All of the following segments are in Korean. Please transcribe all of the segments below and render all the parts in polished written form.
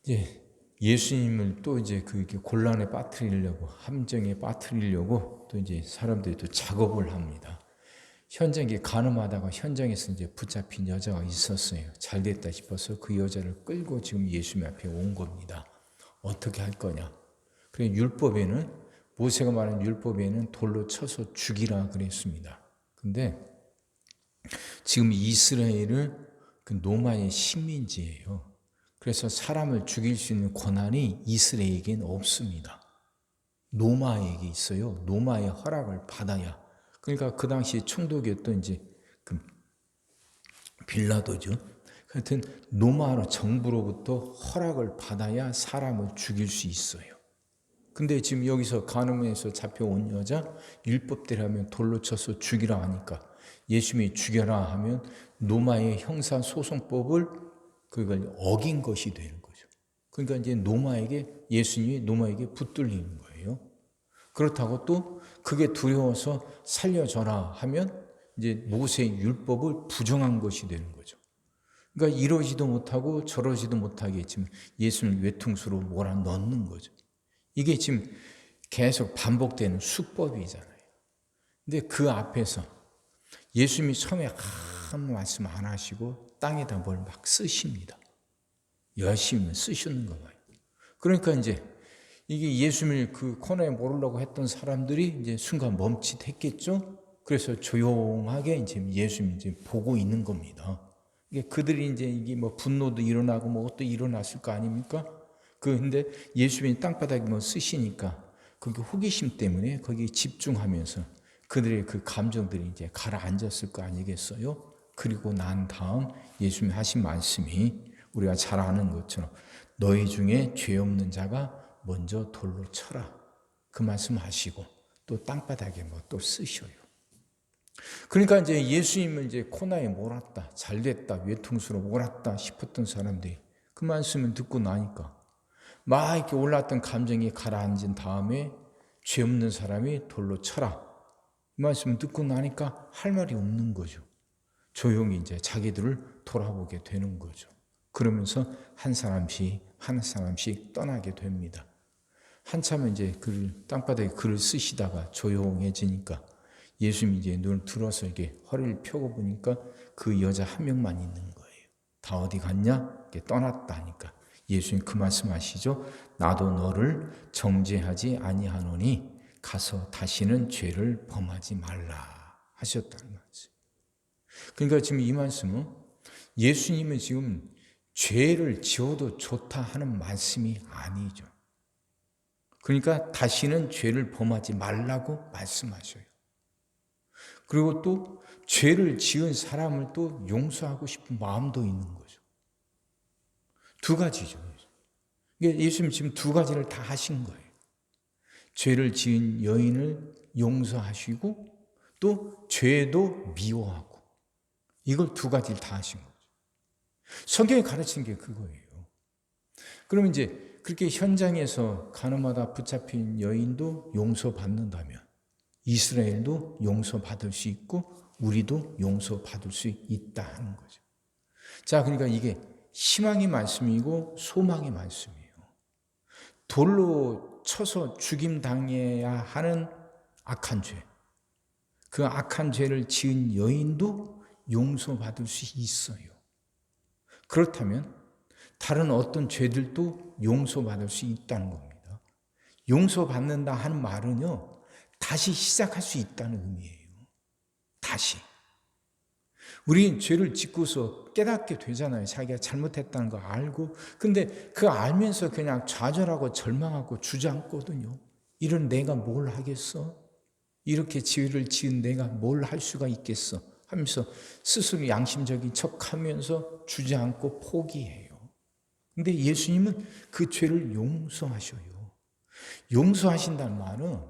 이제 예수님을 또 이제 그렇게 곤란에 빠뜨리려고, 함정에 빠뜨리려고 또 이제 사람들이 또 작업을 합니다. 현장에 가늠하다가 현장에서 이제 붙잡힌 여자가 있었어요. 잘 됐다 싶어서 그 여자를 끌고 지금 예수님 앞에 온 겁니다. 어떻게 할 거냐? 그래 율법에는, 모세가 말한 율법에는 돌로 쳐서 죽이라 그랬습니다. 근데 지금 이스라엘은 그 로마의 식민지예요. 그래서 사람을 죽일 수 있는 권한이 이스라엘에게는 없습니다. 로마에게 있어요. 로마의 허락을 받아야. 그러니까 그 당시에 총독이었던 이제 그 빌라도죠. 하여튼 로마 정부로부터 허락을 받아야 사람을 죽일 수 있어요. 근데 지금 여기서 간음에서 잡혀온 여자, 율법대로 하면 돌로 쳐서 죽이라 하니까 예수님이 죽여라 하면 로마의 형사소송법을 그걸 어긴 것이 되는 거죠. 그러니까 이제 예수님이 로마에게 붙들리는 거예요. 그렇다고 또 그게 두려워서 살려줘라 하면 이제 모세의 율법을 부정한 것이 되는 거죠. 그러니까 이러지도 못하고 저러지도 못하게 지금 예수님을 외퉁수로 몰아넣는 거죠. 이게 지금 계속 반복되는 수법이잖아요. 근데 그 앞에서 예수님이 처음에 아무 말씀 안 하시고 땅에다 뭘 막 쓰십니다. 열심히 쓰시는 거예요. 그러니까 이제 이게 예수님을 그 코너에 모르려고 했던 사람들이 이제 순간 멈칫했겠죠. 그래서 조용하게 이제 예수님 이제 보고 있는 겁니다. 이게 그들이 이게 뭐 분노도 일어나고 뭐 또 일어났을 거 아닙니까? 근데 예수님이 땅바닥에 뭐 쓰시니까 거기 호기심 때문에 거기 집중하면서 그들의 그 감정들이 이제 가라앉았을 거 아니겠어요? 그리고 난 다음 예수님이 하신 말씀이 우리가 잘 아는 것처럼 너희 중에 죄 없는 자가 먼저 돌로 쳐라. 그 말씀 하시고 또 땅바닥에 뭐 또 쓰셔요. 그러니까 이제 예수님을 이제 코너에 몰았다, 잘됐다, 외퉁수로 몰았다 싶었던 사람들이 그 말씀을 듣고 나니까 막 이렇게 올랐던 감정이 가라앉은 다음에 죄 없는 사람이 돌로 쳐라. 이 말씀을 듣고 나니까 할 말이 없는 거죠. 조용히 이제 자기들을 돌아보게 되는 거죠. 그러면서 한 사람씩 떠나게 됩니다. 한참 이제 땅바닥에 글을 쓰시다가 조용해지니까 예수님이 이제 눈을 들어서 이렇게 허리를 펴고 보니까 그 여자 한 명만 있는 거예요. 다 어디 갔냐? 이렇게 떠났다 하니까 예수님 그 말씀 하시죠. 나도 너를 정죄하지 아니하노니 가서 다시는 죄를 범하지 말라 하셨다는 말씀. 그러니까 지금 이 말씀은 예수님은 지금 죄를 지어도 좋다 하는 말씀이 아니죠. 그러니까 다시는 죄를 범하지 말라고 말씀하셔요. 그리고 또 죄를 지은 사람을 또 용서하고 싶은 마음도 있는 거죠. 두 가지죠. 예수님 지금 두 가지를 다 하신 거예요. 죄를 지은 여인을 용서하시고 또 죄도 미워하고 이걸 두 가지를 다 하신 거죠. 성경이 가르친 게 그거예요. 그러면 이제 그렇게 현장에서 가늠하다 붙잡힌 여인도 용서받는다면 이스라엘도 용서받을 수 있고 우리도 용서받을 수 있다 하는 거죠. 자, 그러니까 이게 희망의 말씀이고 소망의 말씀이에요. 돌로 쳐서 죽임 당해야 하는 악한 죄. 그 악한 죄를 지은 여인도 용서받을 수 있어요. 그렇다면 다른 어떤 죄들도 용서받을 수 있다는 겁니다. 용서받는다 하는 말은요, 다시 시작할 수 있다는 의미예요. 다시. 우린 죄를 짓고서 깨닫게 되잖아요. 자기가 잘못했다는 거 알고. 근데 그 알면서 그냥 좌절하고 절망하고 주저앉거든요. 이런 내가 뭘 하겠어? 이렇게 죄를 지은 내가 뭘 할 수가 있겠어? 하면서 스스로 양심적인 척하면서 주저앉고 포기해요. 근데 예수님은 그 죄를 용서하셔요. 용서하신다는 말은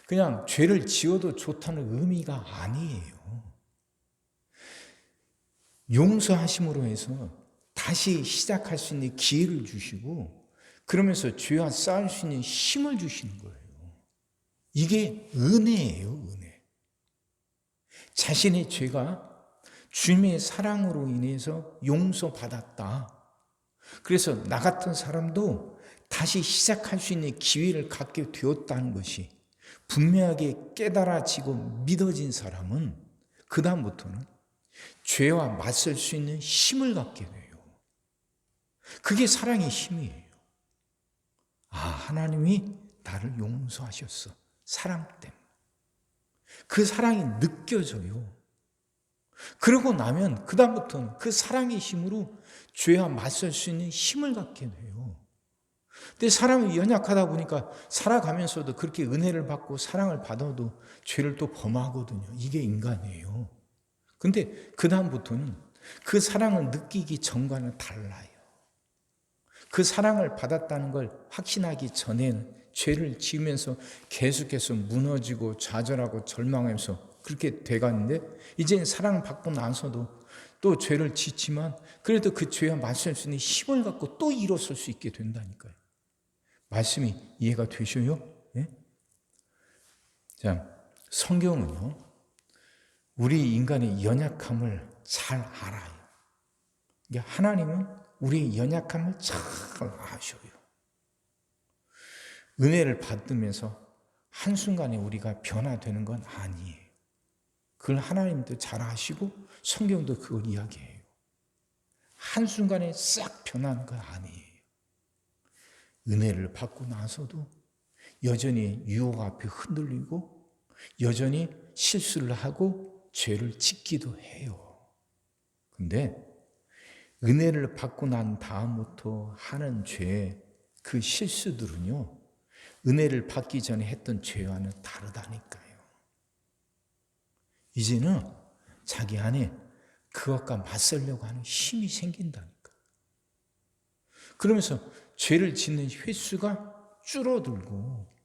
그냥 죄를 지어도 좋다는 의미가 아니에요. 용서하심으로 해서 다시 시작할 수 있는 기회를 주시고 그러면서 죄와 싸울 수 있는 힘을 주시는 거예요. 이게 은혜예요, 은혜. 자신의 죄가 주님의 사랑으로 인해서 용서받았다. 그래서 나 같은 사람도 다시 시작할 수 있는 기회를 갖게 되었다는 것이 분명하게 깨달아지고 믿어진 사람은 그다음부터는 죄와 맞설 수 있는 힘을 갖게 돼요. 그게 사랑의 힘이에요. 하나님이 나를 용서하셨어. 사랑 때문에. 그 사랑이 느껴져요. 그러고 나면 그다음부터는 그 사랑의 힘으로 죄와 맞설 수 있는 힘을 갖게 돼요. 근데 사람이 연약하다 보니까 살아가면서도 그렇게 은혜를 받고 사랑을 받아도 죄를 또 범하거든요. 이게 인간이에요. 근데 그다음부터는 그 사랑을 느끼기 전과는 달라요. 그 사랑을 받았다는 걸 확신하기 전에는 죄를 지으면서 계속해서 무너지고 좌절하고 절망하면서 그렇게 돼갔는데, 이제는 사랑받고 나서도 또 죄를 짓지만 그래도 그 죄와 맞설 수 있는 힘을 갖고 또 일어설 수 있게 된다니까요. 말씀이 이해가 되셔요? 예? 자, 성경은요, 우리 인간의 연약함을 잘 알아요. 하나님은 우리의 연약함을 잘 아셔요. 은혜를 받으면서 한순간에 우리가 변화되는 건 아니에요. 그걸 하나님도 잘 아시고 성경도 그걸 이야기해요. 한순간에 싹 변하는 건 아니에요. 은혜를 받고 나서도 여전히 유혹 앞에 흔들리고 여전히 실수를 하고 죄를 짓기도 해요. 근데 은혜를 받고 난 다음부터 하는 죄, 그 실수들은요, 은혜를 받기 전에 했던 죄와는 다르다니까요. 이제는 자기 안에 그것과 맞서려고 하는 힘이 생긴다니까. 그러면서 죄를 짓는 횟수가 줄어들고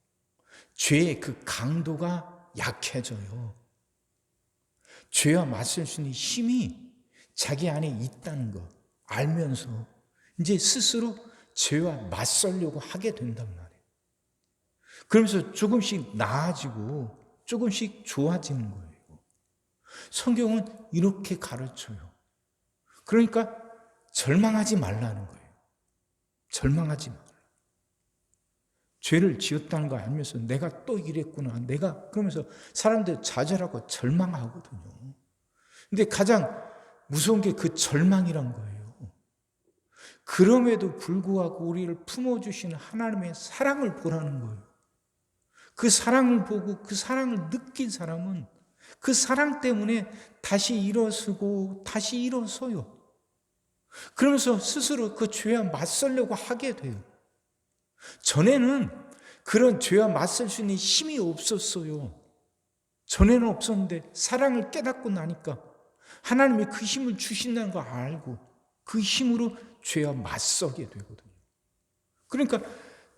죄의 그 강도가 약해져요. 죄와 맞설 수 있는 힘이 자기 안에 있다는 거 알면서 이제 스스로 죄와 맞서려고 하게 된단 말이에요. 그러면서 조금씩 나아지고 조금씩 좋아지는 거예요. 성경은 이렇게 가르쳐요. 그러니까 절망하지 말라는 거예요. 절망하지 말라. 죄를 지었다는 거 알면서 내가 또 이랬구나. 그러면서 사람들 좌절하고 절망하거든요. 근데 가장 무서운 게 그 절망이란 거예요. 그럼에도 불구하고 우리를 품어주시는 하나님의 사랑을 보라는 거예요. 그 사랑을 보고 그 사랑을 느낀 사람은 그 사랑 때문에 다시 일어서고 다시 일어서요. 그러면서 스스로 그 죄와 맞서려고 하게 돼요. 전에는 그런 죄와 맞설 수 있는 힘이 없었어요. 전에는 없었는데 사랑을 깨닫고 나니까 하나님이 그 힘을 주신다는 걸 알고 그 힘으로 죄와 맞서게 되거든요. 그러니까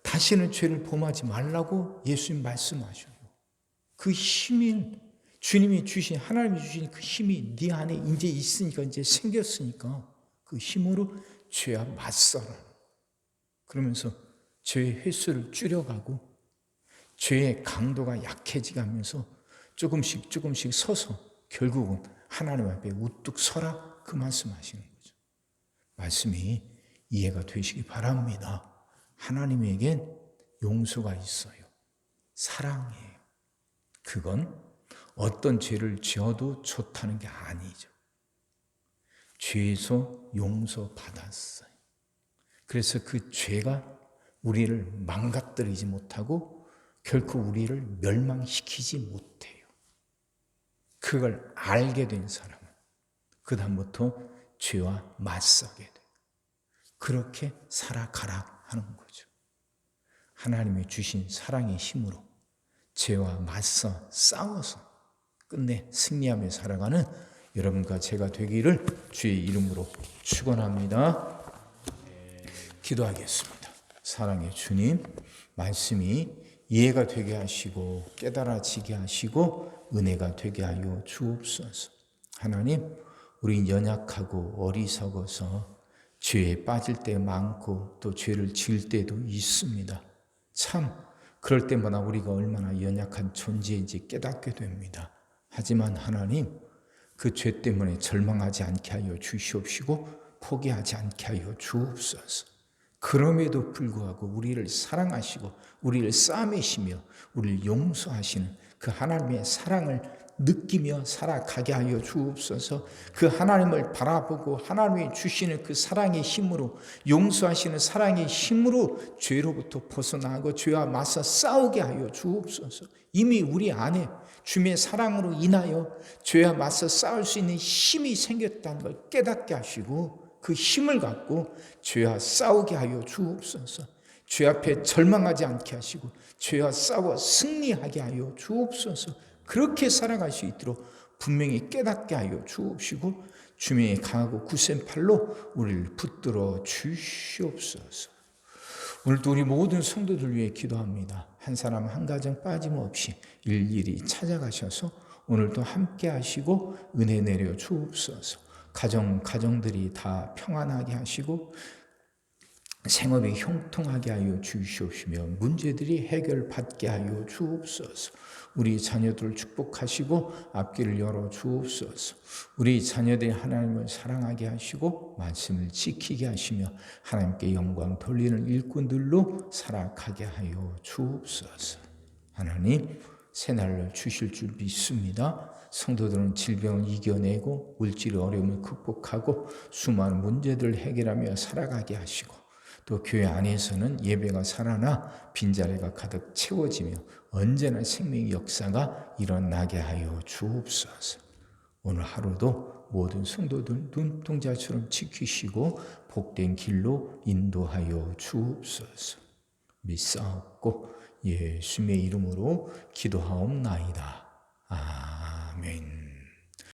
다시는 죄를 범하지 말라고 예수님 말씀하셔요. 그 힘이 주님이 주신, 하나님이 주신 그 힘이 네 안에 이제 있으니까, 이제 생겼으니까 그 힘으로 죄와 맞서라. 그러면서 죄의 횟수를 줄여가고 죄의 강도가 약해지면서 조금씩 서서 결국은 하나님 앞에 우뚝 서라, 그 말씀하시는 거죠. 말씀이 이해가 되시기 바랍니다. 하나님에겐 용서가 있어요. 사랑이에요. 그건 어떤 죄를 지어도 좋다는 게 아니죠. 죄에서 용서받았어요. 그래서 그 죄가 우리를 망가뜨리지 못하고 결코 우리를 멸망시키지 못해요. 그걸 알게 된 사람은 그다음부터 죄와 맞서게 돼요. 그렇게 살아가라 하는 거죠. 하나님이 주신 사랑의 힘으로 죄와 맞서 싸워서 끝내 승리하며 살아가는 여러분과 제가 되기를 주의 이름으로 축원합니다. 기도하겠습니다. 사랑의 주님, 말씀이 이해가 되게 하시고 깨달아지게 하시고 은혜가 되게 하여 주옵소서. 하나님, 우린 연약하고 어리석어서 죄에 빠질 때 많고 또 죄를 지을 때도 있습니다. 참 그럴 때마다 우리가 얼마나 연약한 존재인지 깨닫게 됩니다. 하지만 하나님, 그 죄 때문에 절망하지 않게 하여 주시옵시고 포기하지 않게 하여 주옵소서. 그럼에도 불구하고 우리를 사랑하시고 우리를 싸매시며 우리를 용서하시는 그 하나님의 사랑을 느끼며 살아가게 하여 주옵소서. 그 하나님을 바라보고 하나님이 주시는 그 사랑의 힘으로, 용서하시는 사랑의 힘으로 죄로부터 벗어나고 죄와 맞서 싸우게 하여 주옵소서. 이미 우리 안에 주님의 사랑으로 인하여 죄와 맞서 싸울 수 있는 힘이 생겼다는 걸 깨닫게 하시고 그 힘을 갖고 죄와 싸우게 하여 주옵소서. 죄 앞에 절망하지 않게 하시고 죄와 싸워 승리하게 하여 주옵소서. 그렇게 살아갈 수 있도록 분명히 깨닫게 하여 주옵시고 주님의 강하고 굳센 팔로 우리를 붙들어 주시옵소서. 오늘도 우리 모든 성도들 위해 기도합니다. 한 사람 한 가정 빠짐없이 일일이 찾아가셔서 오늘도 함께 하시고 은혜 내려 주옵소서. 가정들이 다 평안하게 하시고 생업이 형통하게 하여 주시옵시며 문제들이 해결받게 하여 주옵소서. 우리 자녀들을 축복하시고 앞길을 열어 주옵소서. 우리 자녀들이 하나님을 사랑하게 하시고 말씀을 지키게 하시며 하나님께 영광 돌리는 일꾼들로 살아가게 하여 주옵소서. 하나님 새날을 주실 줄 믿습니다. 성도들은 질병을 이겨내고 물질의 어려움을 극복하고 수많은 문제들을 해결하며 살아가게 하시고 또 교회 안에서는 예배가 살아나 빈자리가 가득 채워지며 언제나 생명의 역사가 일어나게 하여 주옵소서. 오늘 하루도 모든 성도들 눈동자처럼 지키시고 복된 길로 인도하여 주옵소서. 믿사옵고 예수님의 이름으로 기도하옵나이다. 아멘.